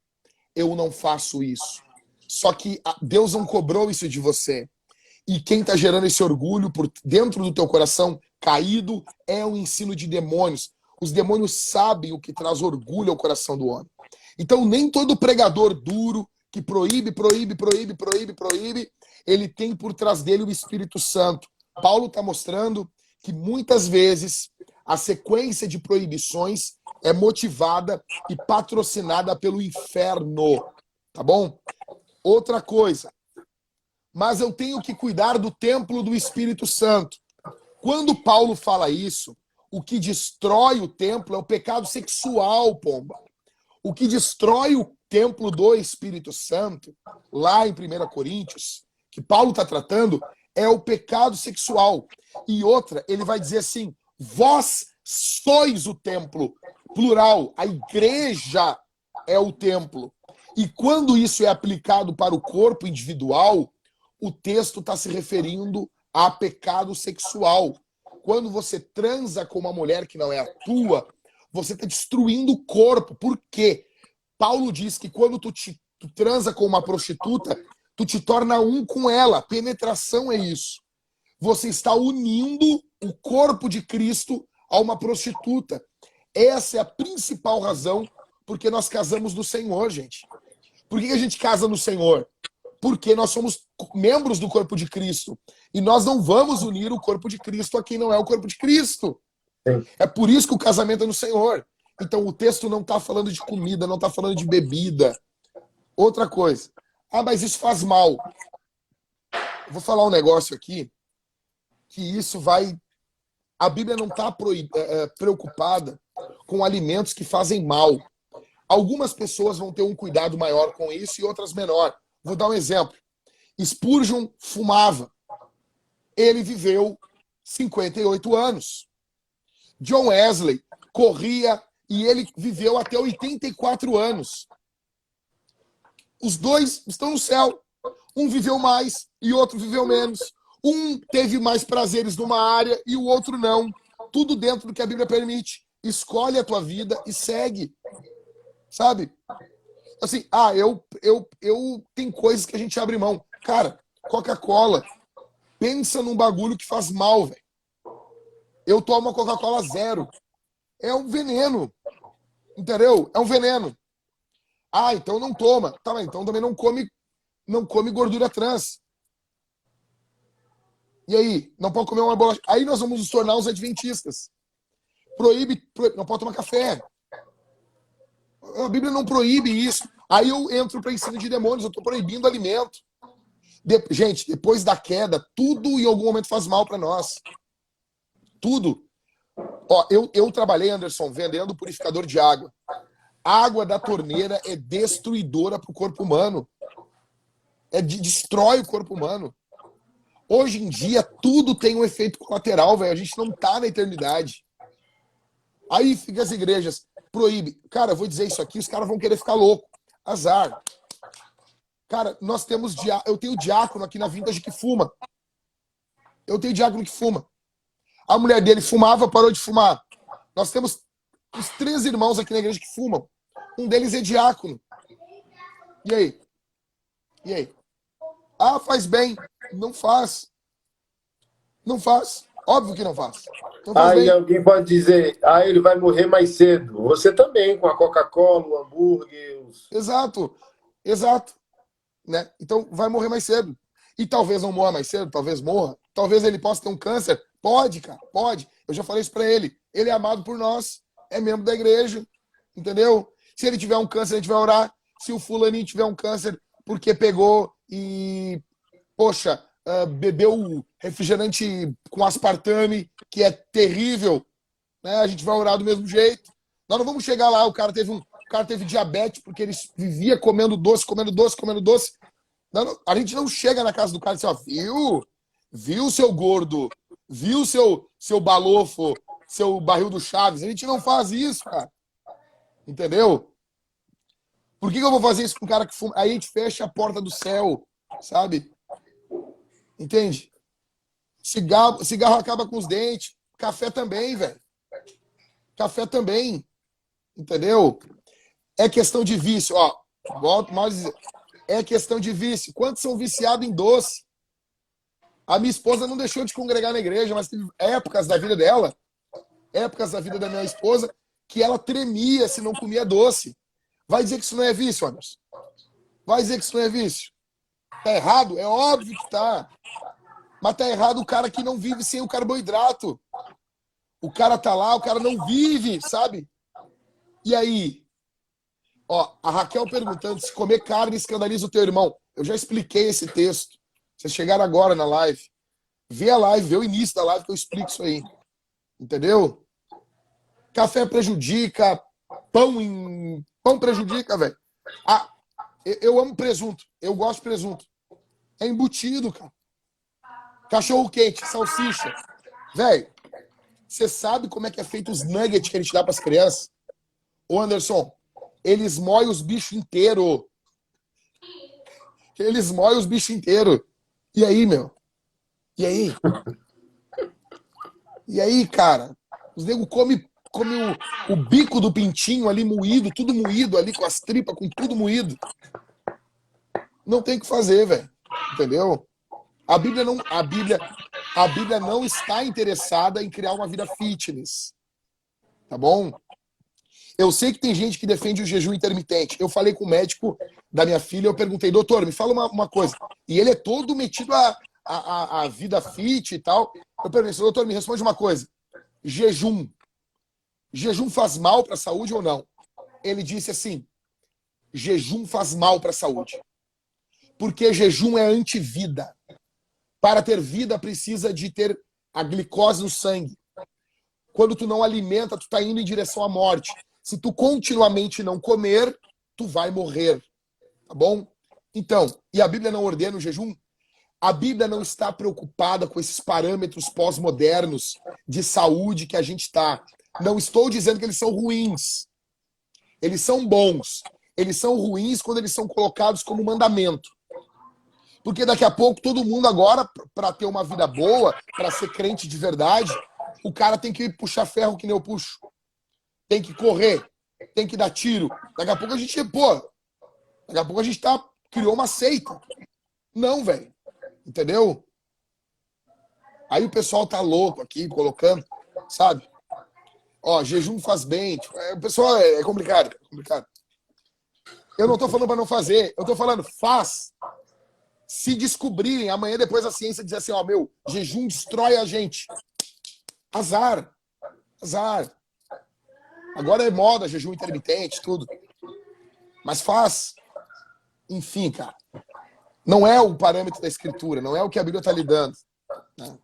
A: Eu não faço isso. Só que Deus não cobrou isso de você. E quem está gerando esse orgulho por dentro do teu coração caído é o ensino de demônios. Os demônios sabem o que traz orgulho ao coração do homem. Então, nem todo pregador duro que proíbe, ele tem por trás dele o Espírito Santo. Paulo está mostrando que muitas vezes a sequência de proibições é motivada e patrocinada pelo inferno. Tá bom? Outra coisa. Mas eu tenho que cuidar do templo do Espírito Santo. Quando Paulo fala isso, o que destrói o templo é o pecado sexual, pomba. O que destrói o templo do Espírito Santo, lá em 1 Coríntios, que Paulo está tratando, é o pecado sexual. E outra, ele vai dizer assim, vós sois o templo, plural, a igreja é o templo. E quando isso é aplicado para o corpo individual, o texto está se referindo a pecado sexual. Quando você transa com uma mulher que não é a tua, você está destruindo o corpo. Por quê? Paulo diz que quando tu transa com uma prostituta, tu te torna um com ela. Penetração é isso. Você está unindo o corpo de Cristo a uma prostituta. Essa é a principal razão porque nós casamos no Senhor, gente. Por que a gente casa no Senhor? Porque nós somos membros do corpo de Cristo. E nós não vamos unir o corpo de Cristo a quem não é o corpo de Cristo. Sim. É por isso que o casamento é no Senhor. Então o texto não está falando de comida, não está falando de bebida. Outra coisa. Ah, mas isso faz mal. Eu vou falar um negócio aqui, que isso vai... A Bíblia não está preocupada com alimentos que fazem mal. Algumas pessoas vão ter um cuidado maior com isso e outras menor. Vou dar um exemplo. Spurgeon fumava. Ele viveu 58 anos. John Wesley corria e ele viveu até 84 anos. Os dois estão no céu. Um viveu mais e outro viveu menos. Um teve mais prazeres numa área e o outro não. Tudo dentro do que a Bíblia permite. Escolhe a tua vida e segue. Sabe? Assim, tem coisas que a gente abre mão. Cara, Coca-Cola. Pensa num bagulho que faz mal, velho. Eu tomo uma Coca-Cola zero. É um veneno. Entendeu? É um veneno. Ah, então não toma. Tá, mas então também não come gordura trans. E aí? Não pode comer uma bolacha. Aí nós vamos nos tornar os adventistas. Proíbe, não pode tomar café. A Bíblia não proíbe isso. Aí eu entro para ensino de demônios, eu estou proibindo alimento. Gente, depois da queda, tudo em algum momento faz mal para nós. tudo. Ó, eu trabalhei, Anderson, vendendo purificador de água. A água da torneira é destruidora para o corpo humano. Destrói o corpo humano. Hoje em dia, tudo tem um efeito colateral, velho. A gente não tá na eternidade. Aí fica as igrejas, proíbe. Cara, eu vou dizer isso aqui, os caras vão querer ficar louco. Azar. Cara, eu tenho diácono aqui na Vintage que fuma. Eu tenho diácono que fuma. A mulher dele fumava, parou de fumar. Nós temos os 3 irmãos aqui na igreja que fumam. Um deles é diácono. E aí? E aí? Ah, faz bem. Não faz. Não faz. Óbvio que não faz. Não faz
B: Aí
A: bem.
B: alguém pode dizer, ele vai morrer mais cedo. Você também, com a Coca-Cola, o hambúrguer.
A: Exato. Exato. Né? Então vai morrer mais cedo. E talvez não morra mais cedo, talvez morra. Talvez ele possa ter um câncer. Pode, cara, pode. Eu já falei isso pra ele. Ele é amado por nós, é membro da igreja, entendeu? Se ele tiver um câncer, a gente vai orar. Se o fulaninho tiver um câncer porque pegou e, poxa, bebeu refrigerante com aspartame, que é terrível, né? A gente vai orar do mesmo jeito. Nós não vamos chegar lá, o cara teve diabetes porque ele vivia comendo doce, comendo doce, comendo doce. A gente não chega na casa do cara e diz, ó, viu, seu gordo? Viu, seu balofo? Seu barril do Chaves? A gente não faz isso, cara. Entendeu? Por que eu vou fazer isso com um cara que fuma? Aí a gente fecha a porta do céu, sabe? Entende? Cigarro acaba com os dentes. Café também, velho. Café também. Entendeu? É questão de vício, ó. Volto mais a dizer. É questão de vício. Quantos são viciados em doce? A minha esposa não deixou de congregar na igreja, mas teve épocas da vida dela, épocas da vida da minha esposa, que ela tremia se não comia doce. Vai dizer que isso não é vício, Anderson? Vai dizer que isso não é vício? Tá errado? É óbvio que tá. Mas tá errado o cara que não vive sem o carboidrato. O cara tá lá, o cara não vive, sabe? E aí? Ó, a Raquel perguntando se comer carne escandaliza o teu irmão. Eu já expliquei esse texto. Vocês chegaram agora na live. Vê a live, vê o início da live que eu explico isso aí. Entendeu? Café prejudica, pão prejudica, velho. Ah, eu amo presunto. Eu gosto de presunto. É embutido, cara. Cachorro quente, salsicha. Velho, você sabe como é que é feito os nuggets que a gente dá pras crianças? Ô, Anderson, eles moem os bichos inteiros. Eles moem os bichos inteiros. E aí, meu? E aí? E aí, cara? Os nego come o bico do pintinho ali moído, tudo moído ali, com as tripas, com tudo moído. Não tem o que fazer, velho. Entendeu? A Bíblia não está interessada em criar uma vida fitness. Tá bom? Eu sei que tem gente que defende o jejum intermitente. Eu falei com o médico da minha filha, eu perguntei, doutor, me fala uma coisa. E ele é todo metido a vida fit e tal. Eu perguntei, doutor, me responde uma coisa. Jejum faz mal para a saúde ou não? Ele disse assim, jejum faz mal para a saúde. Porque jejum é antivida. Para ter vida, precisa de ter a glicose no sangue. Quando tu não alimenta, tu tá indo em direção à morte. Se tu continuamente não comer, tu vai morrer. Tá bom? Então, e a Bíblia não ordena o jejum? A Bíblia não está preocupada com esses parâmetros pós-modernos de saúde que a gente está. Não estou dizendo que eles são ruins. Eles são bons. Eles são ruins quando eles são colocados como mandamento. Porque daqui a pouco todo mundo agora, para ter uma vida boa, para ser crente de verdade, o cara tem que puxar ferro que nem eu puxo. Tem que correr, tem que dar tiro. Daqui a pouco a gente, criou uma seita. Não, velho. Entendeu? Aí o pessoal tá louco aqui, colocando, sabe? Ó, jejum faz bem. O pessoal é complicado, complicado. Eu não tô falando para não fazer, eu tô falando, faz. Se descobrirem, amanhã depois a ciência dizer assim, ó, meu, jejum destrói a gente. Azar. Azar. Agora é moda, jejum intermitente, tudo. Mas faz. Enfim, cara. Não é o parâmetro da escritura, não é o que a Bíblia está lidando. Né?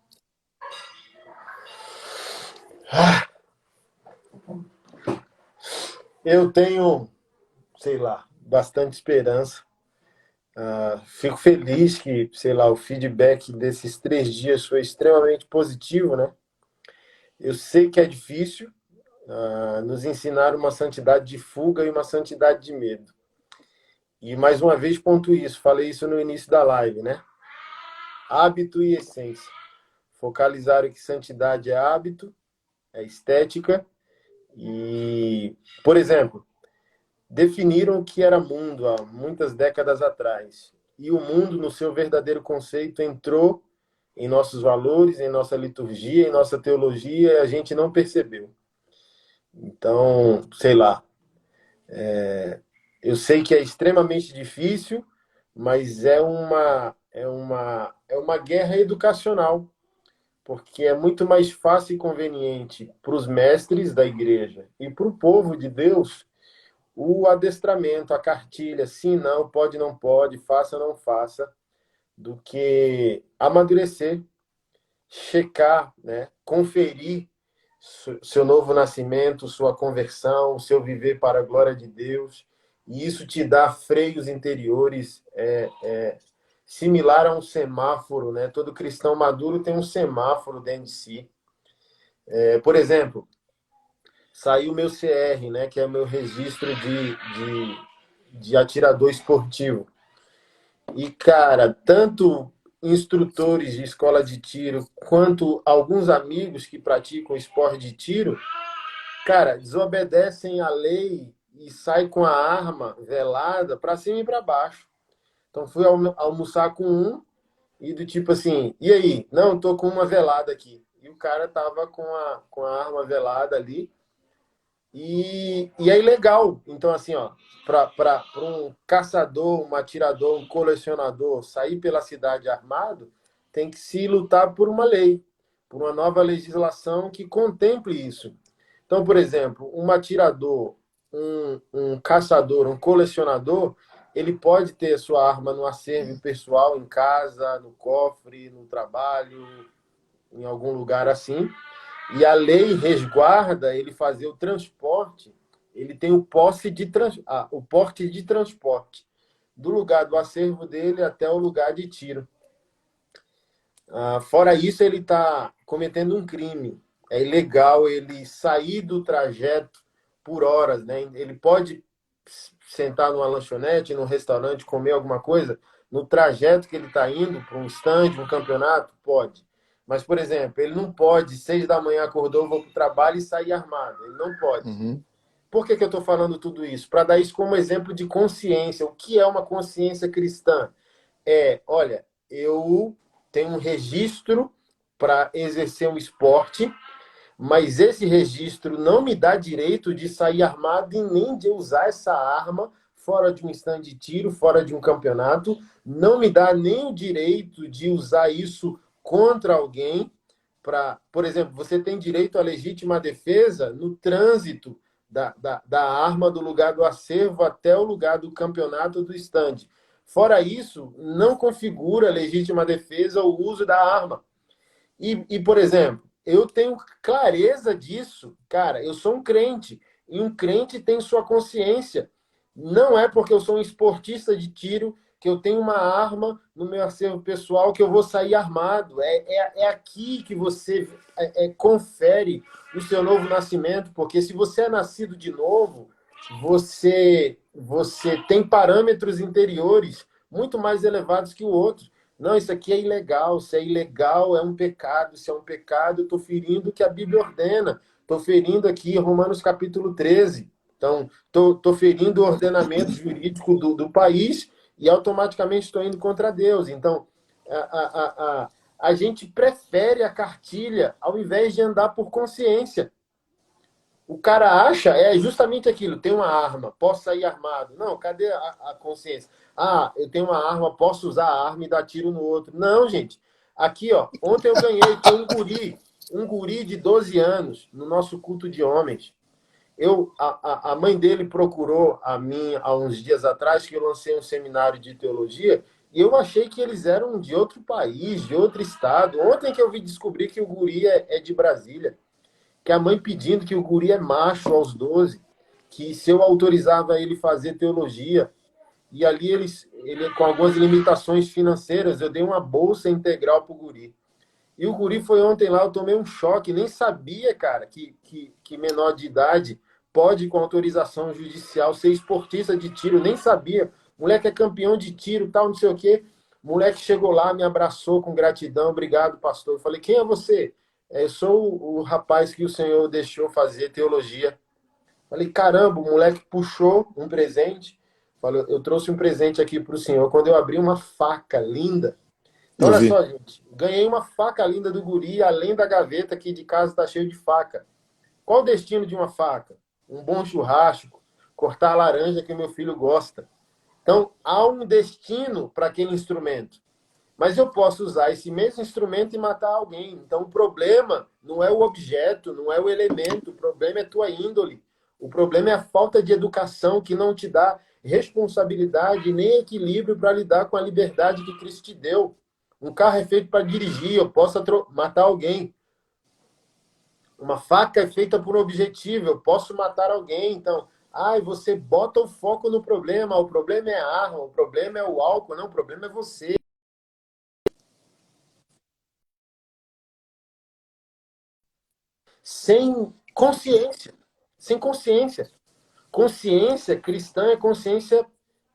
B: Eu tenho, sei lá, bastante esperança. Fico feliz que, sei lá, o feedback desses 3 dias foi extremamente positivo, né? Eu sei que é difícil, nos ensinar uma santidade de fuga e uma santidade de medo. E mais uma vez ponto isso, falei isso no início da live, né? Hábito e essência. Focalizaram que santidade é hábito, é estética e, por exemplo, definiram o que era mundo há muitas décadas atrás. E o mundo, no seu verdadeiro conceito, entrou em nossos valores, em nossa liturgia, em nossa teologia, e a gente não percebeu. Então, sei lá, eu sei que é extremamente difícil, mas é uma guerra educacional, porque é muito mais fácil e conveniente para os mestres da igreja e para o povo de Deus o adestramento, a cartilha, sim, não, pode, não pode, faça, não faça, do que amadurecer, checar, né, conferir seu novo nascimento, sua conversão, seu viver para a glória de Deus, e isso te dá freios interiores, similar a um semáforo, né? Todo cristão maduro tem um semáforo dentro de si. Por exemplo, saiu o meu CR, né, que é o meu registro de atirador esportivo. E, cara, tanto instrutores de escola de tiro quanto alguns amigos que praticam esporte de tiro, cara, desobedecem a lei e saem com a arma velada para cima e para baixo. Então fui almoçar com um e do tipo assim, e aí? Não, tô com uma velada aqui. E o cara tava com a arma velada ali. E é ilegal. Então, assim, ó, para um caçador, um atirador, um colecionador sair pela cidade armado, tem que se lutar por uma lei, por uma nova legislação que contemple isso. Então, por exemplo, um atirador, um caçador, um colecionador, ele pode ter sua arma no acervo pessoal, em casa, no cofre, no trabalho, em algum lugar assim. E a lei resguarda ele fazer o transporte, ele tem o porte de transporte, do lugar do acervo dele até o lugar de tiro. Fora isso, ele está cometendo um crime. É ilegal ele sair do trajeto por horas, né? Ele pode sentar numa lanchonete, num restaurante, comer alguma coisa, no trajeto que ele está indo para um stand, um campeonato, pode. Mas, por exemplo, ele não pode, 6 da manhã acordou, vou para o trabalho e sair armado. Ele não pode.
A: Uhum.
B: Por que eu estou falando tudo isso? Para dar isso como exemplo de consciência. O que é uma consciência cristã? Olha, eu tenho um registro para exercer um esporte, mas esse registro não me dá direito de sair armado e nem de usar essa arma fora de um stand de tiro, fora de um campeonato. Não me dá nem o direito de usar isso contra alguém. Por exemplo, você tem direito à legítima defesa no trânsito da arma do lugar do acervo até o lugar do campeonato do stand. Fora isso, não configura legítima defesa o uso da arma. Por exemplo, eu tenho clareza disso. Cara, eu sou um crente. E um crente tem sua consciência. Não é porque eu sou um esportista de tiro que eu tenho uma arma no meu acervo pessoal que eu vou sair armado. É aqui que você confere o seu novo nascimento, porque se você é nascido de novo, você tem parâmetros interiores muito mais elevados que o outro. Não, isso aqui é ilegal, se é ilegal é um pecado, se é um pecado, eu estou ferindo o que a Bíblia ordena. Estou ferindo aqui Romanos capítulo 13. Então, estou ferindo o ordenamento jurídico do país e automaticamente estou indo contra Deus. Então, a gente prefere a cartilha ao invés de andar por consciência. O cara acha, justamente aquilo, tem uma arma, posso sair armado. Não, cadê a consciência? Eu tenho uma arma, posso usar a arma e dar tiro no outro. Não, gente. Aqui, ó, ontem eu ganhei, tem um guri de 12 anos no nosso culto de homens. A mãe dele procurou a mim há uns dias atrás, que eu lancei um seminário de teologia, e eu achei que eles eram de outro país, de outro estado. Ontem que eu vi descobrir que o guri é de Brasília. que a mãe pedindo que o guri é macho aos 12, que se eu autorizava ele fazer teologia, e ali ele com algumas limitações financeiras, eu dei uma bolsa integral pro guri. E o guri foi ontem lá, eu tomei um choque, nem sabia, cara, que menor de idade pode, com autorização judicial, ser esportista de tiro, nem sabia. Moleque é campeão de tiro, tal, não sei o quê. Moleque chegou lá, me abraçou com gratidão, obrigado, pastor. Eu falei, quem é você? Eu sou o rapaz que o Senhor deixou fazer teologia. Falei, caramba, o moleque puxou um presente. Falei, eu trouxe um presente aqui para o senhor. Quando eu abri uma faca linda. Então,
A: Eu
B: olha
A: vi.
B: só, gente. Ganhei uma faca linda do guri, além da gaveta aqui de casa está cheio de faca. Qual o destino de uma faca? Um bom churrasco, cortar a laranja que o meu filho gosta. Então, há um destino para aquele instrumento. Mas eu posso usar esse mesmo instrumento e matar alguém. Então, o problema não é o objeto, não é o elemento, o problema é tua índole. O problema é a falta de educação que não te dá responsabilidade nem equilíbrio para lidar com a liberdade que Cristo te deu. Um carro é feito para dirigir, eu posso matar alguém. Uma faca é feita por um objetivo, eu posso matar alguém. Então, você bota o foco no problema. O problema é a arma, o problema é o álcool. Não, o problema é você. Sem consciência. Sem consciência. Consciência cristã é consciência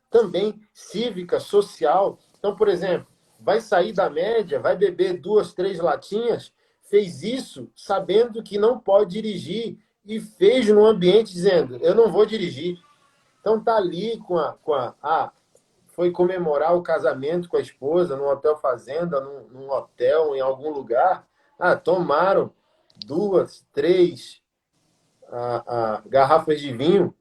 B: também cívica, social. Então, por exemplo, vai sair da média, vai beber 2, 3 latinhas, fez isso sabendo que não pode dirigir e fez no ambiente dizendo, eu não vou dirigir. Então tá ali foi comemorar o casamento com a esposa num hotel fazenda, num hotel, em algum lugar. Tomaram 2, 3 garrafas de vinho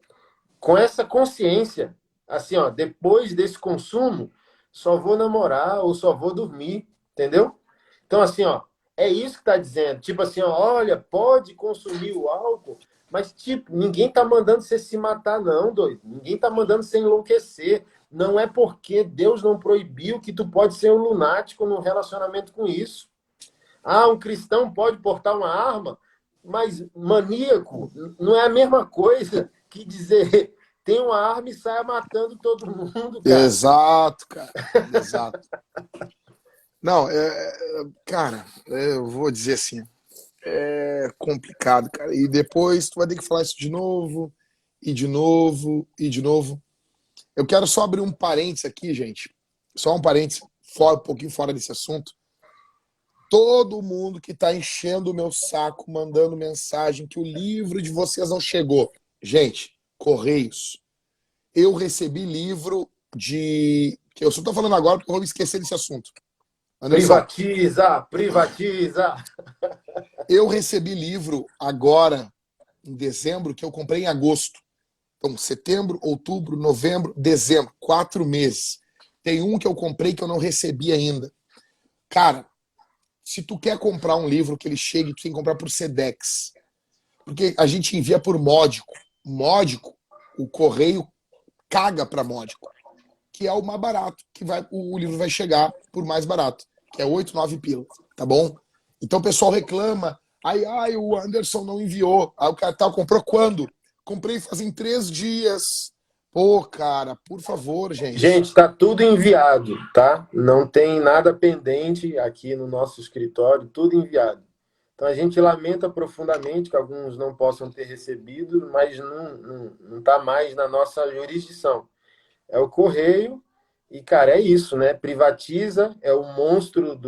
B: com essa consciência, assim, ó, depois desse consumo, só vou namorar ou só vou dormir, entendeu? Então, assim, ó, é isso que está dizendo. Tipo assim, ó, olha, pode consumir o álcool, mas, tipo, ninguém tá mandando você se matar, não, doido. Ninguém tá mandando você enlouquecer. Não é porque Deus não proibiu que tu pode ser um lunático no relacionamento com isso. Um cristão pode portar uma arma, mas maníaco não é a mesma coisa que dizer tem uma arma e saia matando todo mundo, cara.
A: Exato, cara. Exato. Não, cara, eu vou dizer assim, é complicado, cara. E depois tu vai ter que falar isso de novo, e de novo, e de novo. Eu quero só abrir um parênteses aqui, gente. Só um parênteses, um pouquinho fora desse assunto. Todo mundo que tá enchendo o meu saco, mandando mensagem que o livro de vocês não chegou. Gente, Correios. Eu recebi livro de... Eu só tô falando agora porque eu vou me esquecer desse assunto. Anderson,
B: Privatiza, privatiza.
A: eu recebi livro agora, em dezembro, que eu comprei em agosto. Então, setembro, outubro, novembro, dezembro. 4 meses. Tem um que eu comprei que eu não recebi ainda. Cara, se tu quer comprar um livro que ele chegue, tu tem que comprar por Sedex. Porque a gente envia por módico. Módico, o correio caga para módico, que é o mais barato, que o livro vai chegar por mais barato, que é 8, 9 pila, tá bom? Então o pessoal reclama, o Anderson não enviou. Aí o cara comprou quando? Comprei fazem 3 dias. Pô, cara, por favor, gente.
B: Gente, tá tudo enviado, tá? Não tem nada pendente aqui no nosso escritório, tudo enviado. Então a gente lamenta profundamente que alguns não possam ter recebido, mas não tá mais na nossa jurisdição. É o correio e, cara, é isso, né? Privatiza, é o monstro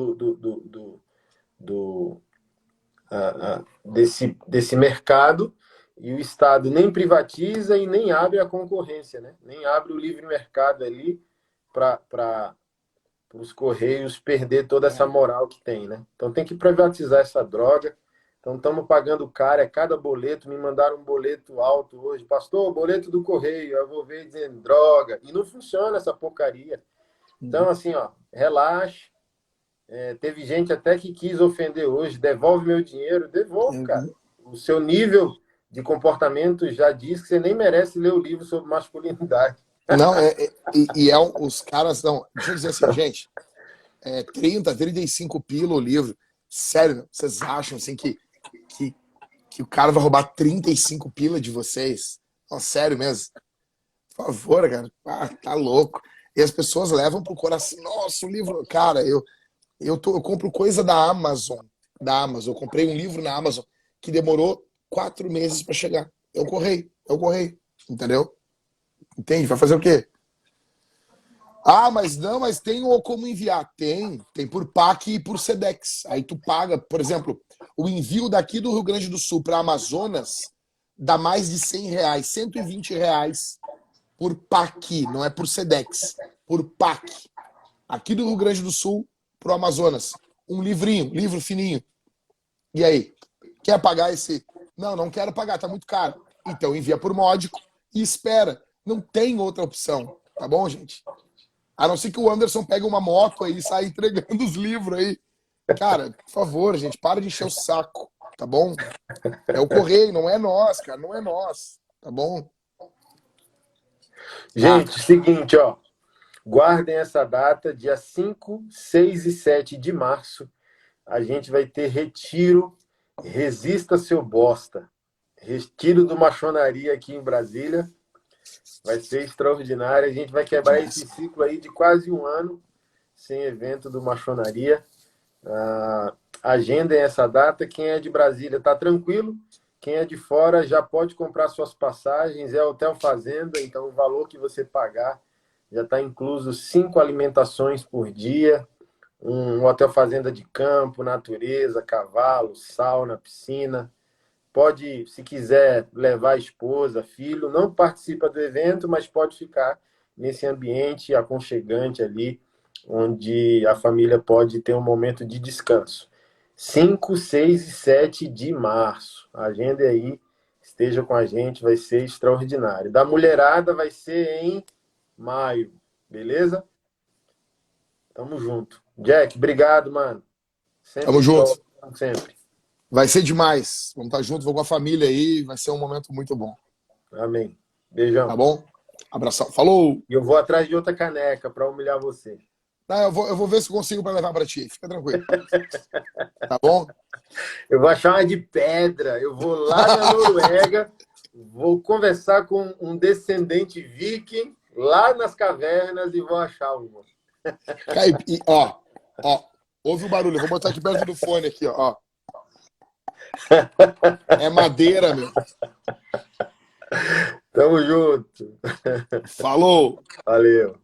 B: desse mercado e o Estado nem privatiza e nem abre a concorrência, né? Nem abre o livre mercado ali para os Correios perder toda essa moral que tem, né? Então tem que privatizar essa droga. Então estamos pagando caro, é cada boleto. Me mandaram um boleto alto hoje. Pastor, boleto do Correio. Eu vou ver dizendo droga. E não funciona essa porcaria. Então, assim, ó, relaxe. Teve gente até que quis ofender hoje. Devolve meu dinheiro. Devolvo, cara. O seu nível de comportamento já diz que você nem merece ler o livro sobre masculinidade.
A: Não, os caras não. Deixa eu dizer assim, gente, 30, 35 pila o livro. Sério, vocês acham assim que que o cara vai roubar 35 pila de vocês. Não, sério mesmo. Por favor, cara. Ah, tá louco. E as pessoas levam pro coração. Nossa, o livro. Cara, eu compro coisa da Amazon. Da Amazon. Eu comprei um livro na Amazon que demorou 4 meses para chegar. É o correio. É o correio. Entendeu? Entende? Vai fazer o quê? Ah, mas não, mas tem como enviar. Tem por PAC e por Sedex. Aí tu paga, por exemplo, o envio daqui do Rio Grande do Sul para Amazonas dá mais de R$ 100, R$ 120 por PAC, não é por Sedex, por PAC. Aqui do Rio Grande do Sul pro Amazonas. Um livrinho, livro fininho. E aí? Quer pagar esse? Não, não quero pagar, tá muito caro. Então envia por módico e espera. Não tem outra opção, tá bom, gente? A não ser que o Anderson pegue uma moto aí e saia entregando os livros aí. Cara, por favor, gente, para de encher o saco, tá bom? É o correio, não é nós, cara, não é nós, tá bom?
B: Gente, seguinte, ó. Guardem essa data, dia 5, 6 e 7 de março. A gente vai ter retiro Resista Seu Bosta. Retiro do Machonaria aqui em Brasília. Vai ser extraordinário. A gente vai quebrar esse ciclo aí de quase um ano sem evento do Machonaria. Agendem essa data. Quem é de Brasília está tranquilo. Quem é de fora já pode comprar suas passagens. É Hotel Fazenda, então o valor que você pagar já está incluso 5 alimentações por dia, um hotel fazenda de campo, natureza, cavalo, sauna, piscina. Pode, se quiser, levar a esposa, filho. Não participa do evento, mas pode ficar nesse ambiente aconchegante ali, onde a família pode ter um momento de descanso. 5, 6 e 7 de março. Agenda aí, esteja com a gente, vai ser extraordinário. Da mulherada vai ser em maio, beleza? Tamo junto. Jack, obrigado, mano. Sempre
A: Tamo junto.
B: sempre.
A: Vai ser demais. Vamos estar juntos, vou com a família aí, vai ser um momento muito bom.
B: Amém. Beijão.
A: Tá bom? Abração. Falou!
B: E eu vou atrás de outra caneca para humilhar você.
A: Não, eu vou ver se consigo para levar para ti. Fica tranquilo. Tá bom?
B: Eu vou achar uma de pedra. Eu vou lá na Noruega, vou conversar com um descendente viking lá nas cavernas e vou achar uma.
A: Ó, ouve o barulho. Eu vou botar aqui perto do fone aqui, ó. É madeira, meu.
B: Tamo junto.
A: Falou!
B: Valeu.